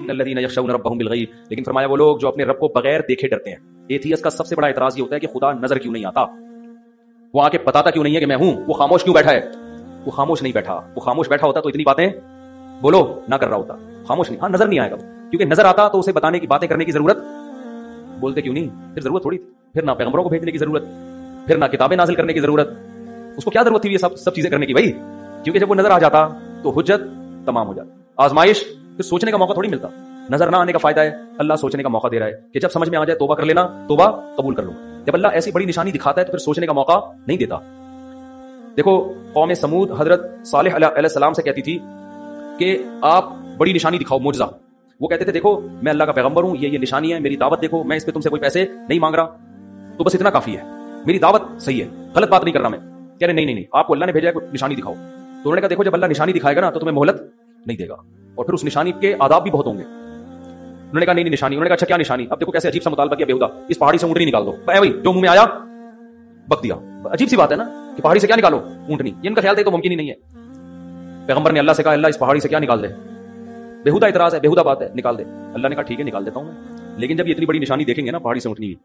ان الذین یخشون ربهم بالغیب، لیکن فرمایا وہ لوگ جو اپنے رب کو بغیر دیکھے ڈرتے ہیں. ایتھیسٹ کا سب سے بڑا اعتراض یہ ہوتا ہے کہ خدا نظر کیوں نہیں آتا، وہ آ کے بتاتا کیوں نہیں ہے کہ میں ہوں، وہ خاموش کیوں بیٹھا ہے. وہ خاموش نہیں بیٹھا، وہ خاموش بیٹھا ہوتا تو اتنی باتیں بولو نہ کر رہا ہوتا. خاموش نہیں، ہاں نظر نہیں آئے گا، کیونکہ نظر آتا تو اسے بتانے کی باتیں کرنے کی ضرورت، بولتے کیوں نہیں، پھر ضرورت تھوڑی تھی، پھر نہ پیغمبروں کو بھیجنے کی ضرورت، پھر نہ کتابیں نازل کرنے کی ضرورت. اس کو کیا ضرورت تھی یہ سب چیزیں کرنے کی بھائی؟ کیونکہ جب وہ نظر آ جاتا تو حجت تمام ہو جاتی. آزمائش پھر سوچنے کا موقع تھوڑی ملتا. نظر نہ آنے کا فائدہ ہے اللہ سوچنے کا موقع دے رہا ہے کہ جب سمجھ میں آ جائے توبہ کر لینا، توبہ قبول کر لوں. جب اللہ ایسی بڑی نشانی دکھاتا ہے تو پھر سوچنے کا موقع نہیں دیتا. دیکھو قوم سمود حضرت صالح علیہ السلام سے کہتی تھی کہ آپ بڑی نشانی دکھاؤ، معجزہ. وہ کہتے تھے دیکھو میں اللہ کا پیغمبر ہوں، یہ نشانی ہے، میری دعوت دیکھو، میں اس پہ تم سے کوئی پیسے نہیں مانگ رہا، تو بس اتنا کافی ہے، میری دعوت صحیح ہے، غلط بات نہیں کر رہا میں. کہہ رہے نہیں آپ کو اللہ نے بھیجا ہے، کوئی نشانی دکھاؤ. تو انہوں نے کہا دیکھو جب اللہ نشانی دکھائے گا نا تو تمہیں مہلت نہیں دے گا، اور پھر اس نشانی کے آداب بھی بہت ہوں گے. انہوں نے کہا نہیں نشانی. انہوں نے کہا اچھا کیا نشانی؟ اب دیکھو کیسے عجیب سا مطالبہ کیا بیہودہ، اس پہاڑی سے اونٹنی نکال دو. بھائی جو منہ میں آیا بک دیا. عجیب سی بات ہے نا کہ پہاڑی سے کیا نکالو، اونٹنی. ان کا خیال تھا تو ممکن ہی نہیں ہے. پیغمبر نے اللہ سے کہا اللہ اس پہاڑی سے کیا نکال دے، بیہودہ اعتراض ہے، بیہودہ بات ہے، نکال دے. اللہ نے کہا ٹھیک ہے نکال دیتا ہوں میں. لیکن جب یہ اتنی بڑی نشانی دیکھیں گے نا پہاڑی سے اونٹنی کی،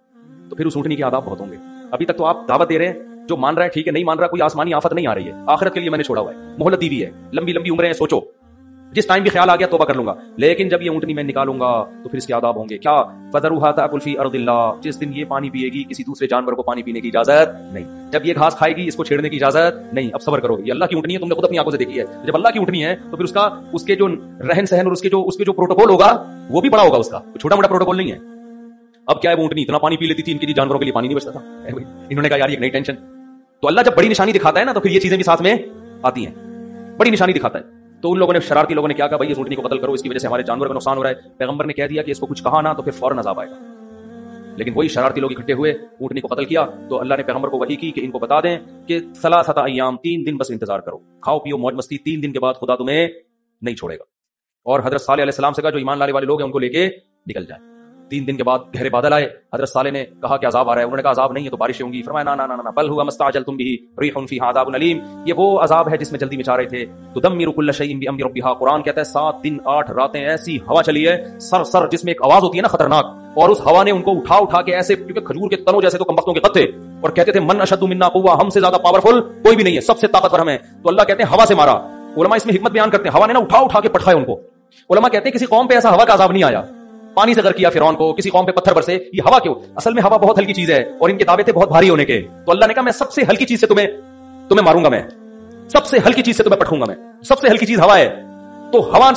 تو پھر اس اونٹنی کے آداب بہت ہوں گے. ابھی تک تو آپ دعوت دے رہے ہیں، جو مان رہا ہے ٹھیک ہے، نہیں مان رہا کوئی آسمانی آفت نہیں آ رہی ہے، آخرت کے لیے میں نے چھوڑا ہوا ہے، مہلت دی ہوئی ہے، لمبی لمبی عمریں ہیں، سوچو جس ٹائم بھی خیال آ گیا توبہ کر لوں گا. لیکن جب یہ اونٹنی میں نکالوں گا تو پھر اس کے آداب ہوں گے. کیا فذروها تاکل فی ارض اللہ، جس دن یہ پانی پیے گی کسی دوسرے جانور کو پانی پینے کی اجازت نہیں. جب یہ گھاس کھائے گی اس کو چھیڑنے کی اجازت نہیں. اب صبر کرو، یہ اللہ کی اونٹنی ہے، تم نے خود اپنی آنکھوں سے دیکھی ہے. جب اللہ کی اونٹنی ہے تو پھر اس کے جو رہن سہن اور اس کے جو پروٹوکول ہوگا وہ بھی بڑا ہوگا، اس کا چھوٹا موٹا پروٹوکول نہیں ہے. اب کیا ہے وہ اونٹنی اتنا پانی پی لیتی تھی، ان کے جانوروں کے لیے پانی نہیں بچتا تھا. انہوں نے کہا یار یہ نئی ٹینشن. تو اللہ جب بڑی نشانی دکھاتا ہے نا تو پھر یہ چیزیں بھی ساتھ میں آتی ہیں. بڑی نشانی دکھاتا ہے تو ان لوگوں نے، شرارتی لوگوں نے کیا کہا بھائی اس اونٹنی کو قتل کرو، اس کی وجہ سے ہمارے جانور کا نقصان ہو رہا ہے. پیغمبر نے کہہ دیا کہ اس کو کچھ کہا نا تو پھر فوراً عذاب آئے گا. لیکن وہی شرارتی لوگ اکٹھے ہوئے، اونٹنی کو قتل کیا. تو اللہ نے پیغمبر کو وحی کی کہ ان کو بتا دیں کہ ثلاثۃ ایام، 3 دن بس انتظار کرو، کھاؤ پیو موج مستی، 3 دن کے بعد خدا تمہیں نہیں چھوڑے گا. اور حضرت صالح علیہ السلام سے کہا جو ایمان لانے والے لوگ ہیں ان کو لے کے نکل جائیں. 3 دن کے بعد گہرے بادل آئے. حضرت صالح نے کہا کہ عذاب آ رہا ہے. انہوں نے کہا عذاب نہیں ہے تو بارشیں ہوں گی. فرمایا نا بل ہوا مستعجلتم به ریح فیھا عذاب علیم، یہ وہ عذاب ہے جس میں جلدی مچا رہے تھے. تدمر کل شیء بامر ربھا، قرآن کہتا ہے 7 دن 8 راتیں ایسی ہوا چلی ہے سر جس میں ایک آواز ہوتی ہے نا خطرناک، اور اس ہوا نے ان کو اٹھا کے ایسے، کیونکہ کھجور کے تنوں جیسے تو کمبختوں کے قد تھے، اور کہتے تھے من اشد منا قوہ، ہم سے زیادہ پاورفل کوئی بھی نہیں ہے، سب سے طاقتور ہم ہیں. تو اللہ کہتے ہیں ہوا سے مارا. علماء اس میں حکمت بیان کرتے ہیں، ہوا نے نا اٹھا کے پٹھایا ان کو. علماء کہتے ہیں کسی قوم پہ ایسا ہوا کا عذاب نہیں آیا، پانی سے غرق کیا فرعون کو، کسی قوم پہ پتھر برسے. یہ ہوا کیوں؟ اصل میں ہوا بہت ہلکی چیز ہے اور ان کے دعوے تھے بہت بھاری ہونے کے. تو اللہ نے کہا میں سب سے ہلکی چیز سے تمہیں ماروں گا، میں سب سے ہلکی چیز سے تمہیں پٹھوں گا، میں سب سے ہلکی چیز ہوا ہے. تو ہوا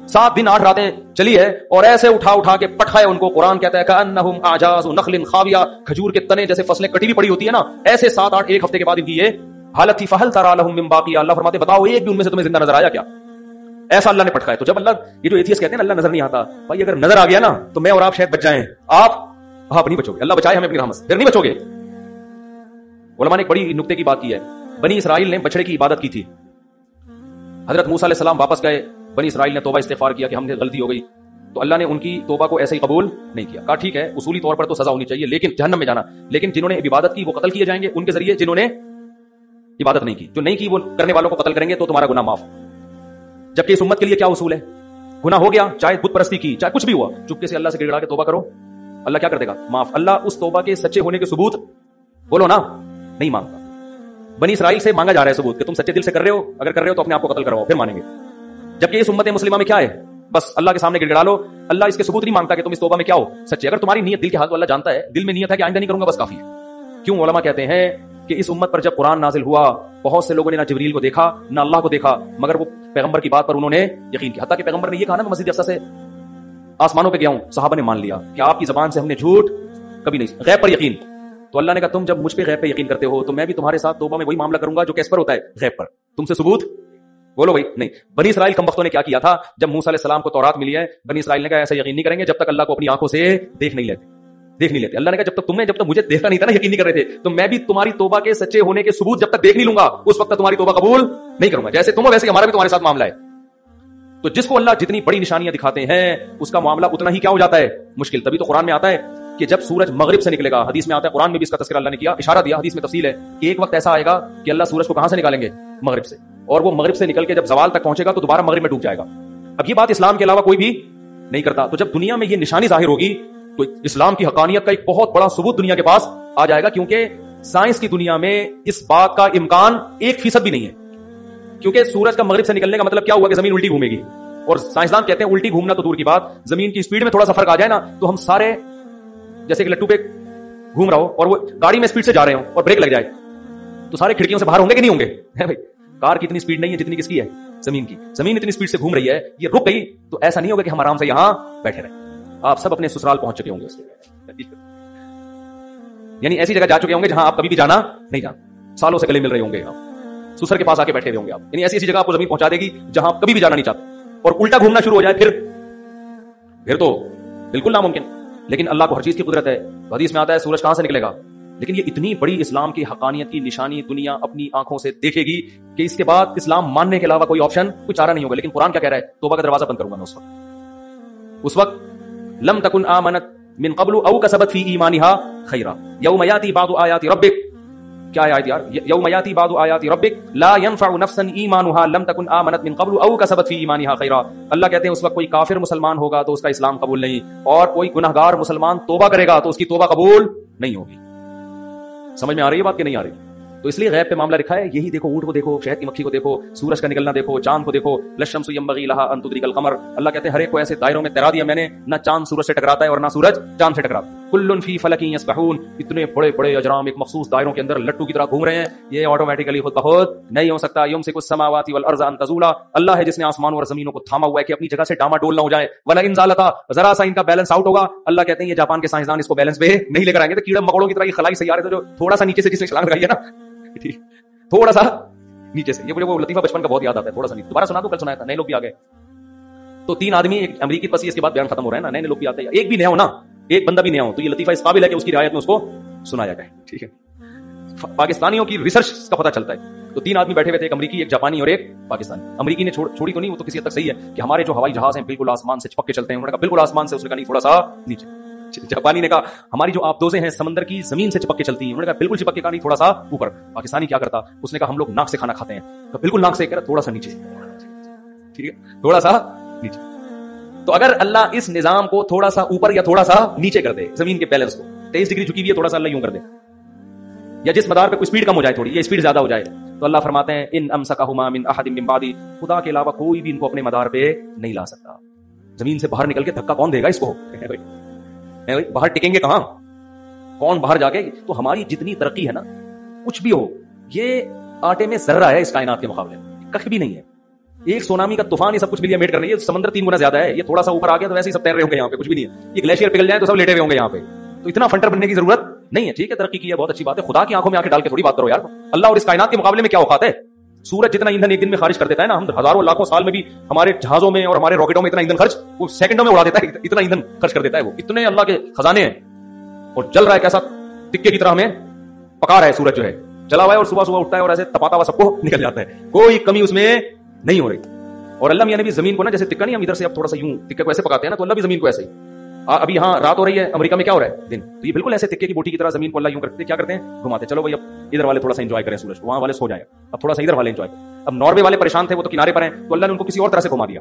7 دن 8 راتیں چلی ہے اور ایسے اٹھا کے پٹھایا ان کو. قرآن کہتا ہے کأنہم اعجاز نخل خاویہ، کھجور کے تنے جیسے فصلیں کٹی ہوئی پڑی ہوتی ہے نا، ایسے 7 8 ایک ہفتے کے بعد ان کی یہ حالت تھی. فہل تری لہم من باقیہ، اللہ فرماتے بتاؤ ایک بھی ان میں سے تمہیں زندہ نظر آیا کیا؟ ایسا اللہ نے پٹکایا. تو جب اللہ، یہ جو ایتھیسٹ کہتے ہیں نا اللہ نظر نہیں آتا، بھائی اگر نظر آ گیا نا تو میں اور آپ شاید بچ جائیں، آپ نہیں بچو گے. اللہ بچائے ہمیں اپنی رحمت سے، پھر نہیں بچو گے. علماء نے ایک بڑی نکتے کی بات کی ہے. بنی اسرائیل نے بچڑے کی عبادت کی تھی. حضرت موسیٰ علیہ السلام واپس گئے، بنی اسرائیل نے توبہ استغفار کیا کہ ہم نے غلطی ہو گئی. تو اللہ نے ان کی توبہ کو ایسے ہی قبول نہیں کیا. کہا ٹھیک ہے اصولی طور پر تو سزا ہونی چاہیے، لیکن جہنم میں جانا. لیکن جنہوں نے عبادت کی وہ قتل کیے جائیں گے ان کے ذریعے، جنہوں نے عبادت نہیں کی، جو نہیں کی وہ کرنے والوں کو قتل کریں گے تو تمہارا گناہ معاف. جبکہ اس امت کے لیے کیا اصول ہے؟ گناہ ہو گیا، چاہے بت پرستی کی، چاہے کچھ بھی ہوا، چپکے سے اللہ سے گڑگڑا کے توبہ کرو، اللہ کیا کر دے گا؟ معاف. اللہ اس توبہ کے سچے ہونے کے ثبوت بولو نا نہیں مانگتا. بنی اسرائیل سے مانگا جا رہا ہے ثبوت کہ تم سچے دل سے کر رہے ہو، اگر کر رہے ہو تو اپنے آپ کو قتل کرواؤ پھر مانیں گے. جبکہ اس امت مسلمہ میں کیا ہے؟ بس اللہ کے سامنے گڑگڑا لو، اللہ اس کے ثبوت نہیں مانگتا کہ تم اس توبہ میں کیا ہو سچے. اگر تمہاری نیت، دل کے حال تو اللہ جانتا ہے، دل میں نیت ہے کہ آئندہ نہیں کروں گا بس کافی ہے. کیوں علماء کہتے ہیں کہ اس امت پر جب قرآن نازل ہوا بہت سے لوگوں نے نہ جبریل کو دیکھا نہ اللہ کو دیکھا، مگر وہ پیغمبر کی بات پر انہوں نے یقین کیا. حتیٰ کہ پیغمبر نے یہ کہا نا میں مسجد اقصیٰ سے آسمانوں پہ گیا ہوں، صحابہ نے مان لیا کہ آپ کی زبان سے ہم نے جھوٹ کبھی نہیں. غیب پر یقین. تو اللہ نے کہا تم جب مجھ پہ غیب پہ یقین کرتے ہو تو میں بھی تمہارے ساتھ توبہ میں وہی معاملہ کروں گا جو کیس پر ہوتا ہے؟ غیب پر. تم سے ثبوت بولو بھائی نہیں. بنی اسرائیل کمبختوں نے کیا کیا تھا؟ جب موسیٰ علیہ السلام کو تورات ملی ہے، بنی اسرائیل نے کہا ایسا یقین نہیں کریں گے جب تک اللہ کو اپنی آنکھوں سے دیکھ نہیں لیتے. اللہ نے کہا جب تک مجھے دیکھا نہیں تھا نا، یقین نہیں کر رہے تھے، تو میں بھی تمہاری توبہ کے سچے ہونے کے ثبوت جب تک دیکھ نہیں لوں گا اس وقت تک تمہاری توبہ قبول نہیں کروں گا. جیسے تم ہو ویسے ہمارا بھی تمہارے ساتھ معاملہ ہے. تو جس کو اللہ جتنی بڑی نشانیاں دکھاتے ہیں اس کا معاملہ اتنا ہی کیا ہو جاتا ہے؟ مشکل. تبھی تو قرآن میں آتا ہے کہ جب سورج مغرب سے نکلے گا، حدیث میں آتا ہے، قرآن میں بھی اس کا تذکرہ اللہ نے کیا، اشارہ دیا، حدیث میں تفصیل ہے کہ ایک وقت ایسا آئے گا کہ اللہ سورج کو کہاں سے نکالیں گے؟ مغرب سے. اور وہ مغرب سے نکل کے جب زوال تک پہنچے گا تو دوبارہ مغرب میں ڈوب جائے گا. اب یہ بات اسلام کے علاوہ کوئی بھی نہیں کرتا. تو جب دنیا میں یہ نشانی ظاہر ہوگی تو اسلام کی حقانیت کا ایک بہت بڑا ثبوت دنیا کے پاس آ جائے گا, کیونکہ سائنس کی دنیا میں اس بات کا امکان 1% بھی نہیں ہے. کیونکہ سورج کا مغرب سے نکلنے کا مطلب کیا ہوا کہ زمین الٹی گھومے گی, اور سائنسدان کہتے ہیں الٹی گھومنا تو دور کی بات, زمین کی اسپیڈ میں تھوڑا سا فرق آ جائے نا تو ہم سارے جیسے کہ لٹو پہ گھوم رہا ہو اور وہ گاڑی میں اسپیڈ سے جا رہے ہوں اور بریک لگ جائے تو سارے کھڑکیوں سے باہر ہوں گے کہ نہیں ہوں گے؟ بھائی کار کی اتنی اسپیڈ نہیں ہے جتنی کس کی ہے, زمین کی. زمین اتنی اسپیڈ سے گھوم رہی ہے, یہ رک گئی تو ایسا نہیں ہوگا کہ ہم آرام سے یہاں بیٹھے رہیں. آپ سب اپنے سسرال پہنچ چکے ہوں گے, یعنی ایسی جگہ جا چکے ہوں گے جہاں آپ کبھی بھی جانا نہیں جانا, سالوں سے گلے مل رہے ہوں گے, آپ سسر کے پاس آ کے بیٹھے ہوئے ہوں گے آپ, یعنی ایسی ایسی جگہ آپ کو زمین پہنچا دے گی جہاں آپ کبھی بھی جانا نہیں چاہتے, اور الٹا گھومنا شروع ہو جائے پھر تو بالکل ناممکن. لیکن اللہ کو ہر چیز کی قدرت ہے. حدیث میں آتا ہے سورج کہاں سے نکلے گا, لیکن یہ اتنی بڑی اسلام کی حقانیت کی نشانی دنیا اپنی آنکھوں سے دیکھے گی کہ اس کے بعد اسلام ماننے کے علاوہ کوئی آپشن, کوئی چارہ نہیں ہوگا. لیکن قرآن کیا کہہ رہا ہے, توبہ کا دروازہ بند کروں گا میں اس وقت لم تکن آمنت من قبل او کسبت فی ایمانها خیرا یوم یاتی بعض آیات ربک. کیا آیات یار, یوم یاتی بعض آیات ربک لا ينفع نفسا ایمانها لم تکن آمنت من قبل او کسبت فی ایمانها خیرا. اللہ کہتے ہیں اس وقت کوئی کافر مسلمان ہوگا تو اس کا اسلام قبول نہیں, اور کوئی گناہگار مسلمان توبہ کرے گا تو اس کی توبہ قبول نہیں ہوگی. سمجھ میں آ رہی ہے بات کہ نہیں آ رہی؟ تو اس لیے غیب پہ معاملہ لکھا ہے. یہی دیکھو, اونٹ کو دیکھو, شہد کی مکھی کو دیکھو, سورج کا نکلنا دیکھو, چاند کو دیکھو. للشمس ينبغي لها ان تدرك القمر. اللہ کہتے ہیں ہر ایک کو ایسے دائروں میں تیرا دیا میں نے, نہ چاند سورج سے ٹکراتا ہے اور نہ سورج چاند سے ٹکراتا. کل فی فلک یسبحون. اتنے بڑے بڑے اجرام ایک مخصوص دائروں کے اندر لٹو کی طرح گھوم رہے ہیں. یہ آٹومیٹکلی خود بخود نہیں ہو سکتا. یمسک السماوات والارض ان تزولا. اللہ ہے جس نے آسمانوں اور زمینوں کو تھاما ہوا ہے کہ اپنی جگہ سے ڈاما ڈول نہ ہو جائے. ولئن زالتا, ذرا سا ان کا بیلنس آؤٹ ہوگا. اللہ کہتے ہیں یہ جاپان کے سائنسدان اس کو بیلنس پہ نہیں لے کر آئیں گے. تو کیڑے مکوڑوں کی طرح یہ خلائی سیارے تھے جو تھوڑا سا نیچے سے کس نے چھلانگ لگائی ہے نا, تھوڑا سا نیچے سے. یہ مجھے وہ لطیفہ بچپن کا بہت یاد آتا ہے, تھوڑا سا نیچے. دوبارہ سنا دو, کل سنایا تھا. نئے لوگ بھی آ گئے تو 3 آدمی, ایک امریکی پسی, اس کے بعد بیان ختم ہو رہا ہے نا, نئے لوگ بھی آتے ہیں. ایک بھی نیا ہو نا, ایک بندہ بھی نیا ہو تو یہ لطیفہ اس قابل ہے کہ اس کی رعایت میں اس کو سنایا جائے. ٹھیک ہے, پاکستانیوں کی ریسرچ کا پتہ چلتا ہے. تو 3 آدمی بیٹھے ہوئے تھے, ایک امریکی, ایک جاپانی اور ایک پاکستانی. امریکی نے چھوڑی تو نہیں, وہ تو کسی حد تک صحیح ہے کہ ہمارے جو ہوائی جہاز ہیں بالکل آسمان سے چپک کے چلتے ہیں. انہوں نے کہا بالکل آسمان سے, اس نے کہا نہیں تھوڑا سا نیچے. جاپانی نے کہا ہماری جو آبدوزیں ہیں سمندر کی زمین سے چپک کے چلتی ہیں. انہوں نے کہا بالکل چپک کے, کہا نہیں تھوڑا سا اوپر. پاکستانی کیا کرتا, اس نے کہا ہم لوگ ناک سے کھانا کھاتے ہیں. تو بالکل ناک سے, کہہ رہا تھوڑا سا نیچے. ٹھیک ہے, تھوڑا سا نیچے. تو اگر اللہ اس نظام کو تھوڑا سا اوپر یا تھوڑا سا نیچے کر دے, زمین کے بیلنس کو 23 ڈگری جھکی ہوئی ہے, تھوڑا سا اللہ یوں کر دے, یا جس مدار پہ کوئی اسپیڈ کم ہو جائے تھوڑی, یہ اسپیڈ زیادہ ہو جائے, تو اللہ فرماتے ہیں ان امسکہما من احد من بعدی. خدا کے علاوہ کوئی بھی ان کو اپنے مدار پہ نہیں لا سکتا. زمین سے باہر نکل کے دھکا کون دے گا اس کو؟ باہر ٹکیں گے کہاں, کون باہر جا کے؟ تو ہماری جتنی ترقی ہے نا, کچھ بھی ہو, یہ آٹے میں ذرہ ہے اس کائنات کے مقابلے میں, کخ بھی نہیں ہے. ایک سونامی کا طوفان یہ سب کچھ مل میٹ کر رہی ہے. سمندر 3 گنا زیادہ ہے. یہ تھوڑا سا اوپر آ گیا تو ویسے ہی سب تیر رہے ہوں گے یہاں پہ, کچھ بھی نہیں ہے. یہ گلیشیئر پگھل جائے تو سب لیٹے ہوئے ہوں گے یہاں پہ. تو اتنا فنٹر بننے کی ضرورت نہیں ہے. ٹھیک ہے, ترقی کی ہے, بہت اچھی بات ہے. خدا کی آنکھوں میں آنکھیں ڈال کے تھوڑی بات کرو یار. اللہ اور اس کائنات کے مقابلے میں کیا اوقات ہے. سورج جتنا ایندھن ایک دن میں خارج کر دیتا ہے نا, ہم ہزاروں لاکھوں سال میں بھی ہمارے جہازوں میں اور ہمارے راکٹوں میں اتنا ایندھن خرچ وہ سیکنڈوں میں اڑا دیتا ہے. اتنا ایندھن خرچ کر دیتا ہے وہ. اتنے اللہ کے خزانے ہیں, اور جل رہا ہے کیسا تکے کی طرح ہمیں پکا رہا ہے. سورج جو ہے چلا ہوا ہے اور صبح صبح اٹھتا ہے اور ایسے تپاتا ہوا سب کو نکل جاتا ہے. کوئی کمی اس میں نہیں ہو رہی. اور اللہ میاں نے بھی زمین کو نا, جیسے تکا نہیں ہم ادھر سے اب تھوڑا سا یوں تکے کو ایسے پکاتے ہیں نا, تو اللہ بھی زمین کو ایسے ہی. ابھی یہاں رات ہو رہی ہے, امریکہ میں کیا ہو رہا ہے دن, تو یہ بالکل ایسے تکے کی بوٹی کی طرح زمین کو اللہ یوں کرتے کیا کرتے ہیں, گھماتے. چلو بھائی اب ادھر والے تھوڑا سا انجوائے کریں سورج کو, وہاں والے سو جائیں, اب تھوڑا سا ادھر والے انجوائے کریں. اب ناروے والے پریشان تھے, وہ تو کنارے پر ہیں, تو اللہ نے ان کو کسی اور طرح سے گھما دیا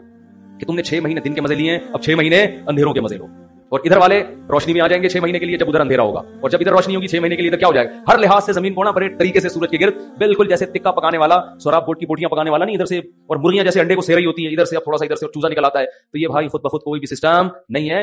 کہ تم نے 6 مہینے دن کے مزے لیے ہیں, اب 6 مہینے اندھیروں کے مزے لو. اور ادھر والے روشنی میں آ جائیں گے 6 مہینے کے لیے جب ادھر اندھیرا ہوگا, اور جب ادھر روشنی ہوگی 6 مہینے کے لیے ادھر کیا ہو جائے گا. ہر لحاظ سے زمین کو نا بڑے طریقے سے سورج کے گرد بالکل جیسے تکا پکانے والا, سوراب بوٹ کی بوٹیاں پکانے والا نہیں ادھر سے, اور مرغیاں جیسے انڈے کو سیر رہی ہوتی ہیں ادھر سے اب تھوڑا سا ادھر سے چوزا نکل آتا ہے. تو یہ بھائی خود بخود کوئی بھی سسٹم نہیں ہے.